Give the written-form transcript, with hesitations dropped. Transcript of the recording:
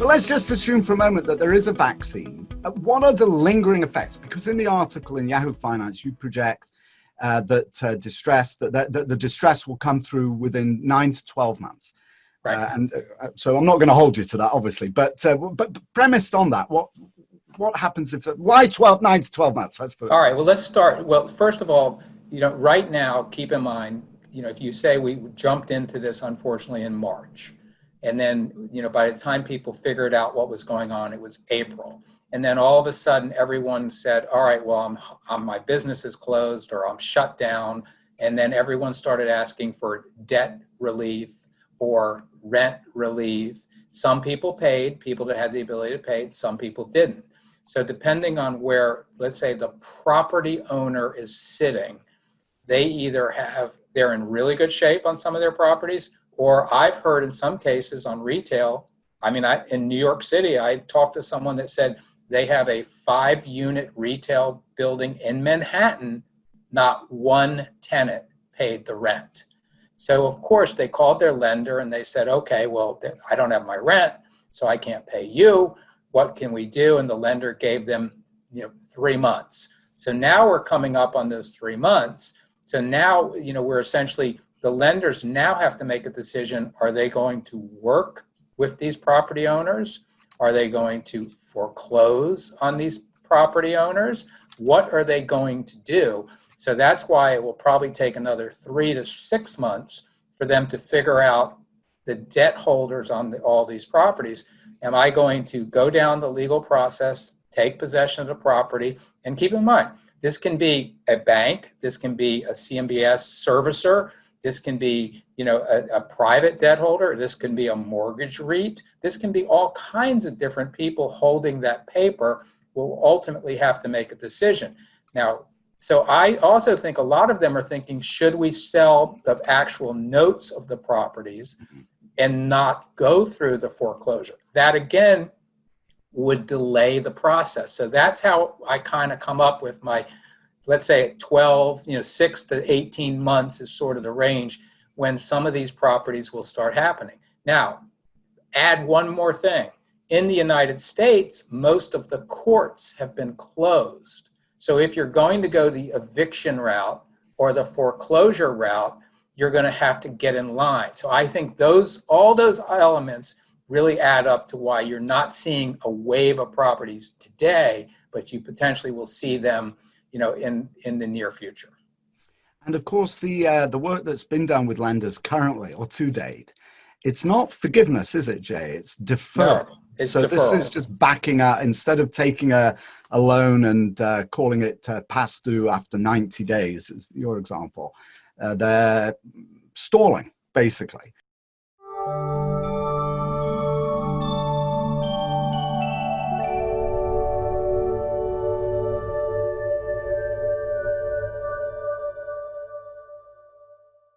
But let's just assume for a moment that there is a vaccine. What are the lingering effects? Because in the article in Yahoo Finance, you project that the distress will come through within 9 to 12 months. Right. So I'm not going to hold you to that, obviously. But premised on that, what happens why 9 to 12 months? Let's put it. All right. Well, let's start. Well, first of all, right now, keep in mind, if you say we jumped into this, unfortunately, in March, and then, by the time people figured out what was going on, it was April. And then all of a sudden, everyone said, all right, well, my business is closed or I'm shut down. And then everyone started asking for debt relief or rent relief. Some people paid, people that had the ability to pay, some people didn't. So depending on where, let's say, the property owner is sitting, they're in really good shape on some of their properties, or I've heard in some cases on retail, in New York City, I talked to someone that said they have a 5-unit retail building in Manhattan, not one tenant paid the rent. So of course they called their lender and they said, okay, well, I don't have my rent, so I can't pay you. What can we do? And the lender gave them, 3 months. So now we're coming up on those 3 months. So now, we're essentially, the lenders now have to make a decision. Are they going to work with these property owners? Are they going to foreclose on these property owners? What are they going to do? So that's why it will probably take another 3 to 6 months for them to figure out the debt holders on all these properties. Am I going to go down the legal process, take possession of the property? And keep in mind, this can be a bank, this can be a CMBS servicer, this can be, a private debt holder, this can be a mortgage REIT, this can be all kinds of different people holding that paper will ultimately have to make a decision. Now, so I also think a lot of them are thinking, should we sell the actual notes of the properties and not go through the foreclosure? That again would delay the process. So that's how I kind of come up with my, let's say 12, 6 to 18 months is sort of the range when some of these properties will start happening. Now, add one more thing. In the United States, most of the courts have been closed. So if you're going to go the eviction route or the foreclosure route, you're going to have to get in line. So I think all those elements really add up to why you're not seeing a wave of properties today, but you potentially will see them, in the near future. And of course, the work that's been done with lenders currently or to date, it's not forgiveness, is it, Jay? It's deferral. No, it's so deferral. This is just backing out, instead of taking a loan and calling it past due after 90 days, is your example. They're stalling, basically.